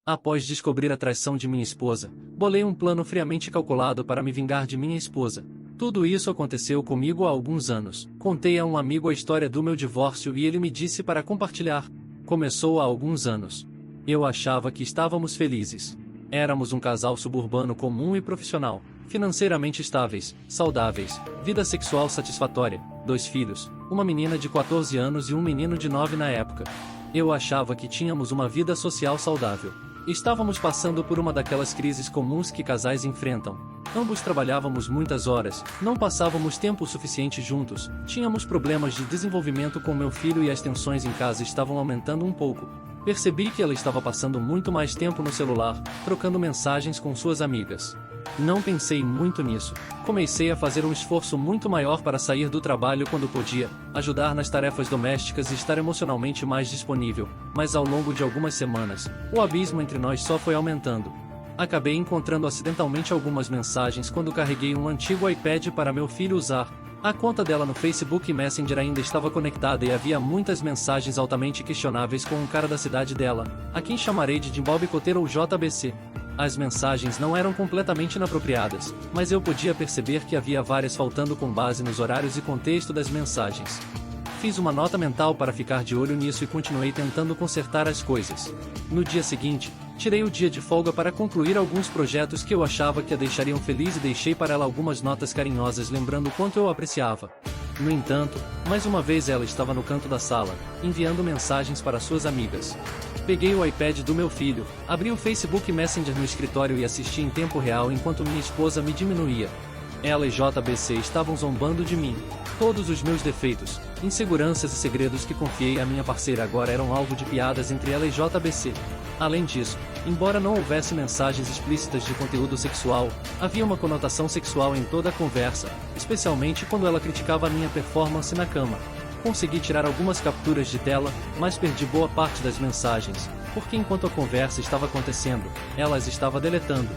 Após descobrir a traição de minha esposa, bolei um plano friamente calculado para me vingar de minha esposa. Tudo isso aconteceu comigo há alguns anos. Contei a um amigo a história do meu divórcio e ele me disse para compartilhar. Começou há alguns anos. Eu achava que estávamos felizes. Éramos um casal suburbano comum e profissional, financeiramente estáveis, saudáveis, vida sexual satisfatória, 2 filhos, uma menina de 14 anos e um menino de 9 na época. Eu achava que tínhamos uma vida social saudável. Estávamos passando por uma daquelas crises comuns que casais enfrentam. Ambos trabalhávamos muitas horas, não passávamos tempo suficiente juntos, tínhamos problemas de desenvolvimento com meu filho e as tensões em casa estavam aumentando um pouco. Percebi que ela estava passando muito mais tempo no celular, trocando mensagens com suas amigas. Não pensei muito nisso. Comecei a fazer um esforço muito maior para sair do trabalho quando podia, ajudar nas tarefas domésticas e estar emocionalmente mais disponível, mas ao longo de algumas semanas, o abismo entre nós só foi aumentando. Acabei encontrando acidentalmente algumas mensagens quando carreguei um antigo iPad para meu filho usar. A conta dela no Facebook Messenger ainda estava conectada e havia muitas mensagens altamente questionáveis com um cara da cidade dela, a quem chamarei de Bob Coteiro ou JBC. As mensagens não eram completamente inapropriadas, mas eu podia perceber que havia várias faltando com base nos horários e contexto das mensagens. Fiz uma nota mental para ficar de olho nisso e continuei tentando consertar as coisas. No dia seguinte, tirei o dia de folga para concluir alguns projetos que eu achava que a deixariam feliz e deixei para ela algumas notas carinhosas lembrando o quanto eu a apreciava. No entanto, mais uma vez ela estava no canto da sala, enviando mensagens para suas amigas. Peguei o iPad do meu filho, abri o Facebook Messenger no escritório e assisti em tempo real enquanto minha esposa me diminuía. Ela e JBC estavam zombando de mim. Todos os meus defeitos, inseguranças e segredos que confiei à minha parceira agora eram alvo de piadas entre ela e JBC. Além disso, embora não houvesse mensagens explícitas de conteúdo sexual, havia uma conotação sexual em toda a conversa, especialmente quando ela criticava a minha performance na cama. Consegui tirar algumas capturas de tela, mas perdi boa parte das mensagens, porque enquanto a conversa estava acontecendo, ela as estava deletando.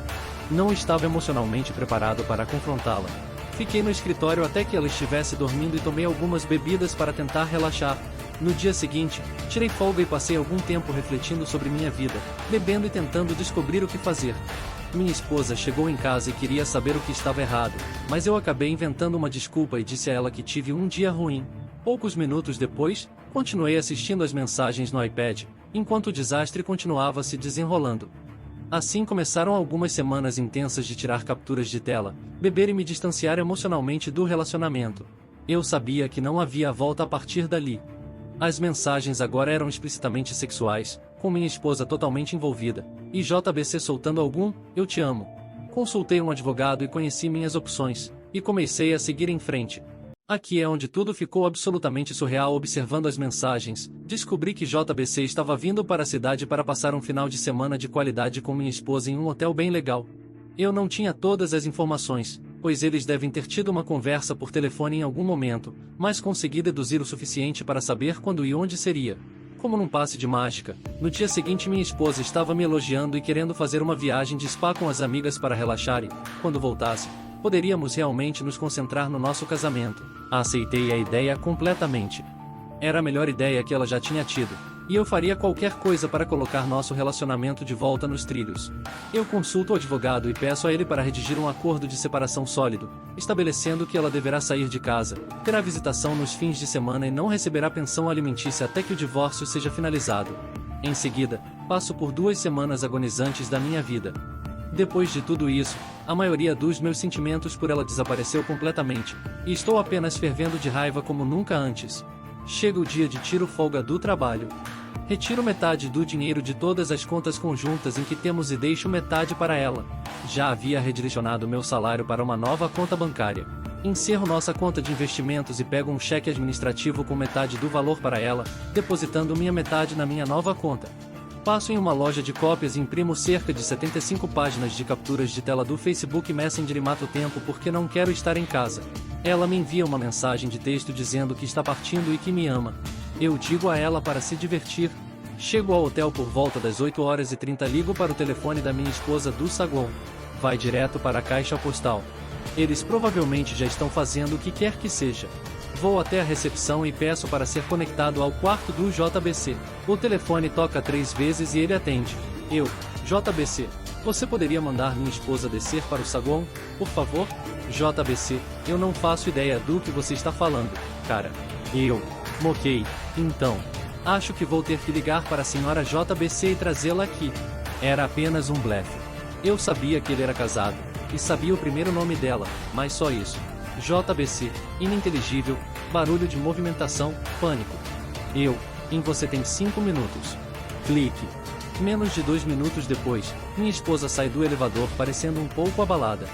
Não estava emocionalmente preparado para confrontá-la. Fiquei no escritório até que ela estivesse dormindo e tomei algumas bebidas para tentar relaxar. No dia seguinte, tirei folga e passei algum tempo refletindo sobre minha vida, bebendo e tentando descobrir o que fazer. Minha esposa chegou em casa e queria saber o que estava errado, mas eu acabei inventando uma desculpa e disse a ela que tive um dia ruim. Poucos minutos depois, continuei assistindo as mensagens no iPad, enquanto o desastre continuava se desenrolando. Assim começaram algumas semanas intensas de tirar capturas de tela, beber e me distanciar emocionalmente do relacionamento. Eu sabia que não havia volta a partir dali. As mensagens agora eram explicitamente sexuais, com minha esposa totalmente envolvida, e JBC soltando algum "eu te amo". Consultei um advogado e conheci minhas opções, e comecei a seguir em frente. Aqui é onde tudo ficou absolutamente surreal. Observando as mensagens, descobri que JBC estava vindo para a cidade para passar um final de semana de qualidade com minha esposa em um hotel bem legal. Eu não tinha todas as informações, pois eles devem ter tido uma conversa por telefone em algum momento, mas consegui deduzir o suficiente para saber quando e onde seria. Como num passe de mágica, no dia seguinte minha esposa estava me elogiando e querendo fazer uma viagem de spa com as amigas para relaxar e, quando voltasse, poderíamos realmente nos concentrar no nosso casamento. Aceitei a ideia completamente. Era a melhor ideia que ela já tinha tido, e eu faria qualquer coisa para colocar nosso relacionamento de volta nos trilhos. Eu consulto o advogado e peço a ele para redigir um acordo de separação sólido, estabelecendo que ela deverá sair de casa, terá visitação nos fins de semana e não receberá pensão alimentícia até que o divórcio seja finalizado. Em seguida, passo por 2 semanas agonizantes da minha vida. Depois de tudo isso, a maioria dos meus sentimentos por ela desapareceu completamente, e estou apenas fervendo de raiva como nunca antes. Chega o dia de tiro folga do trabalho. Retiro metade do dinheiro de todas as contas conjuntas em que temos e deixo metade para ela. Já havia redirecionado meu salário para uma nova conta bancária. Encerro nossa conta de investimentos e pego um cheque administrativo com metade do valor para ela, depositando minha metade na minha nova conta. Passo em uma loja de cópias e imprimo cerca de 75 páginas de capturas de tela do Facebook Messenger e mato tempo porque não quero estar em casa. Ela me envia uma mensagem de texto dizendo que está partindo e que me ama. Eu digo a ela para se divertir. Chego ao hotel por volta das 8h30 e ligo para o telefone da minha esposa do saguão. Vai direto para a caixa postal. Eles provavelmente já estão fazendo o que quer que seja. Vou até a recepção e peço para ser conectado ao quarto do JBC. O telefone toca 3 vezes e ele atende. Eu, JBC, você poderia mandar minha esposa descer para o saguão, por favor? JBC, eu não faço ideia do que você está falando, cara. Eu. Ok, então. Acho que vou ter que ligar para a senhora JBC e trazê-la aqui. Era apenas um blefe. Eu sabia que ele era casado, e sabia o primeiro nome dela, mas só isso. JBC, ininteligível, barulho de movimentação, pânico. Você tem 5 minutos. Clique. Menos de 2 minutos depois, minha esposa sai do elevador parecendo um pouco abalada.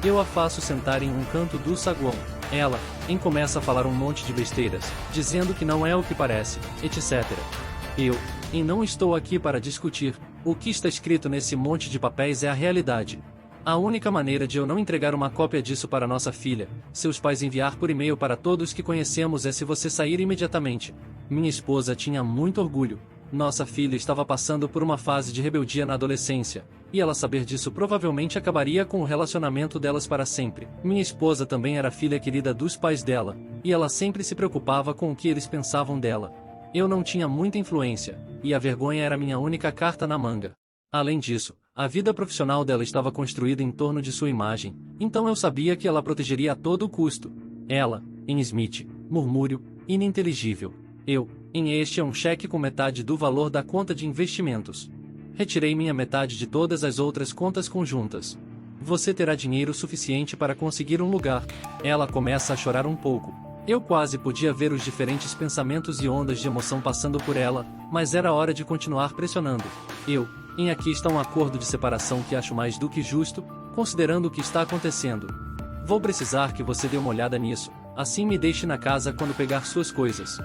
Eu a faço sentar em um canto do saguão. Ela, começa a falar um monte de besteiras, dizendo que não é o que parece, etc. Não estou aqui para discutir. O que está escrito nesse monte de papéis é a realidade. A única maneira de eu não entregar uma cópia disso para nossa filha, seus pais enviar por e-mail para todos que conhecemos é se você sair imediatamente. Minha esposa tinha muito orgulho. Nossa filha estava passando por uma fase de rebeldia na adolescência, e ela saber disso provavelmente acabaria com o relacionamento delas para sempre. Minha esposa também era filha querida dos pais dela, e ela sempre se preocupava com o que eles pensavam dela. Eu não tinha muita influência, e a vergonha era minha única carta na manga. Além disso, a vida profissional dela estava construída em torno de sua imagem, então eu sabia que ela protegeria a todo custo. Ela, Smith, murmúrio, ininteligível. Este é um cheque com metade do valor da conta de investimentos. Retirei minha metade de todas as outras contas conjuntas. Você terá dinheiro suficiente para conseguir um lugar. Ela começa a chorar um pouco. Eu quase podia ver os diferentes pensamentos e ondas de emoção passando por ela, mas era hora de continuar pressionando. Aqui está um acordo de separação que acho mais do que justo, considerando o que está acontecendo. Vou precisar que você dê uma olhada nisso, assim me deixe na casa quando pegar suas coisas.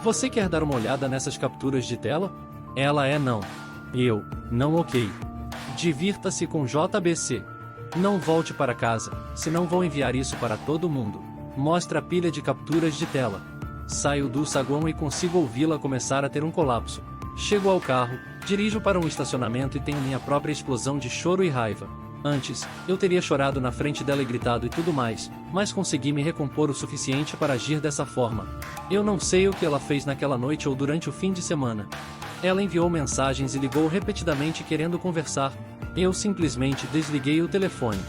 Você quer dar uma olhada nessas capturas de tela? Ela é não. Não ok. Divirta-se com JBC. Não volte para casa, senão vou enviar isso para todo mundo. Mostra a pilha de capturas de tela. Saio do saguão e consigo ouvi-la começar a ter um colapso. Chego ao carro, dirijo para um estacionamento e tenho minha própria explosão de choro e raiva. Antes, eu teria chorado na frente dela e gritado e tudo mais, mas consegui me recompor o suficiente para agir dessa forma. Eu não sei o que ela fez naquela noite ou durante o fim de semana. Ela enviou mensagens e ligou repetidamente querendo conversar. Eu simplesmente desliguei o telefone.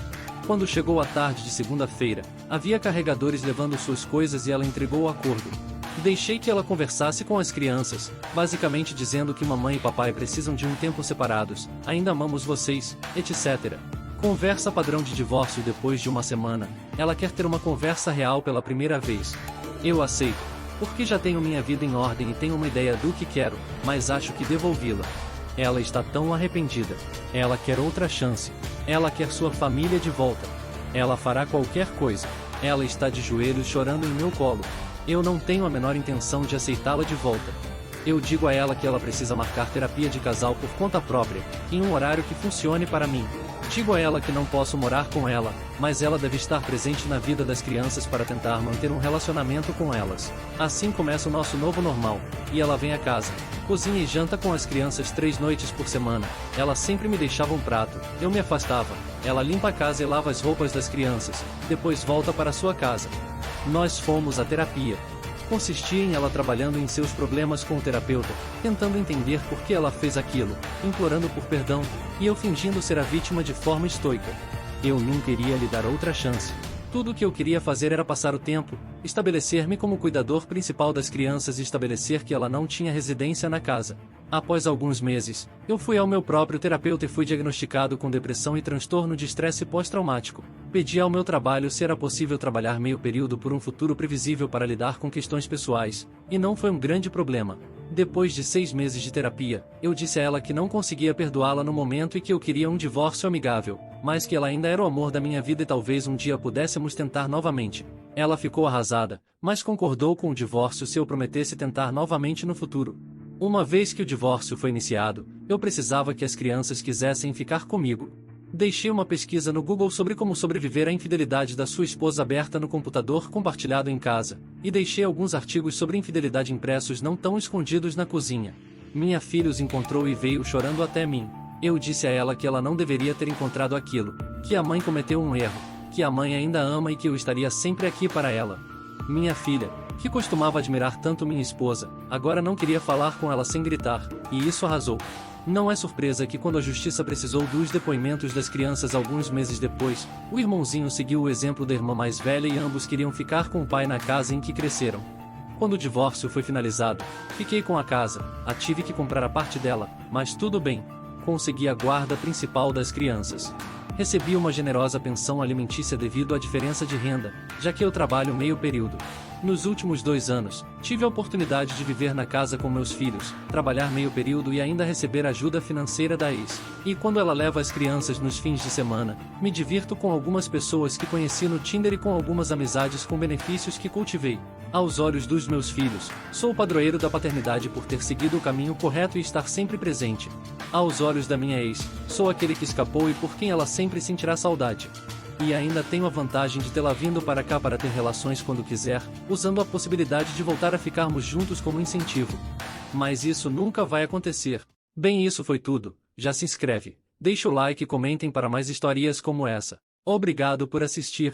Quando chegou a tarde de segunda-feira, havia carregadores levando suas coisas e ela entregou o acordo. Deixei que ela conversasse com as crianças, basicamente dizendo que mamãe e papai precisam de um tempo separados, ainda amamos vocês, etc. Conversa padrão de divórcio depois de uma semana, ela quer ter uma conversa real pela primeira vez. Eu aceito, porque já tenho minha vida em ordem e tenho uma ideia do que quero, mas acho que devo ouvi-la. Ela está tão arrependida. Ela quer outra chance. Ela quer sua família de volta. Ela fará qualquer coisa. Ela está de joelhos chorando em meu colo. Eu não tenho a menor intenção de aceitá-la de volta. Eu digo a ela que ela precisa marcar terapia de casal por conta própria, em um horário que funcione para mim. Digo a ela que não posso morar com ela, mas ela deve estar presente na vida das crianças para tentar manter um relacionamento com elas. Assim começa o nosso novo normal, e ela vem a casa, cozinha e janta com as crianças 3 noites por semana. Ela sempre me deixava um prato, eu me afastava. Ela limpa a casa e lava as roupas das crianças, depois volta para sua casa. Nós fomos à terapia. Consistia em ela trabalhando em seus problemas com o terapeuta, tentando entender por que ela fez aquilo, implorando por perdão, e eu fingindo ser a vítima de forma estoica. Eu nunca iria lhe dar outra chance. Tudo o que eu queria fazer era passar o tempo, estabelecer-me como cuidador principal das crianças e estabelecer que ela não tinha residência na casa. Após alguns meses, eu fui ao meu próprio terapeuta e fui diagnosticado com depressão e transtorno de estresse pós-traumático. Pedi ao meu trabalho se era possível trabalhar meio período por um futuro previsível para lidar com questões pessoais, e não foi um grande problema. Depois de 6 meses de terapia, eu disse a ela que não conseguia perdoá-la no momento e que eu queria um divórcio amigável, mas que ela ainda era o amor da minha vida e talvez um dia pudéssemos tentar novamente. Ela ficou arrasada, mas concordou com o divórcio se eu prometesse tentar novamente no futuro. Uma vez que o divórcio foi iniciado, eu precisava que as crianças quisessem ficar comigo. Deixei uma pesquisa no Google sobre como sobreviver à infidelidade da sua esposa aberta no computador compartilhado em casa, e deixei alguns artigos sobre infidelidade impressos não tão escondidos na cozinha. Minha filha os encontrou e veio chorando até mim. Eu disse a ela que ela não deveria ter encontrado aquilo, que a mãe cometeu um erro, que a mãe ainda ama e que eu estaria sempre aqui para ela. Minha filha, que costumava admirar tanto minha esposa, agora não queria falar com ela sem gritar, e isso arrasou. Não é surpresa que quando a justiça precisou dos depoimentos das crianças alguns meses depois, o irmãozinho seguiu o exemplo da irmã mais velha e ambos queriam ficar com o pai na casa em que cresceram. Quando o divórcio foi finalizado, fiquei com a casa, tive que comprar a parte dela, mas tudo bem. Consegui a guarda principal das crianças. Recebi uma generosa pensão alimentícia devido à diferença de renda, já que eu trabalho meio período. Nos últimos 2 anos, tive a oportunidade de viver na casa com meus filhos, trabalhar meio período e ainda receber ajuda financeira da ex. E quando ela leva as crianças nos fins de semana, me divirto com algumas pessoas que conheci no Tinder e com algumas amizades com benefícios que cultivei. Aos olhos dos meus filhos, sou o padroeiro da paternidade por ter seguido o caminho correto e estar sempre presente. Aos olhos da minha ex, sou aquele que escapou e por quem ela sempre sentirá saudade. E ainda tenho a vantagem de tê-la vindo para cá para ter relações quando quiser, usando a possibilidade de voltar a ficarmos juntos como incentivo. Mas isso nunca vai acontecer. Bem, isso foi tudo. Já se inscreve, deixa o like e comentem para mais histórias como essa. Obrigado por assistir.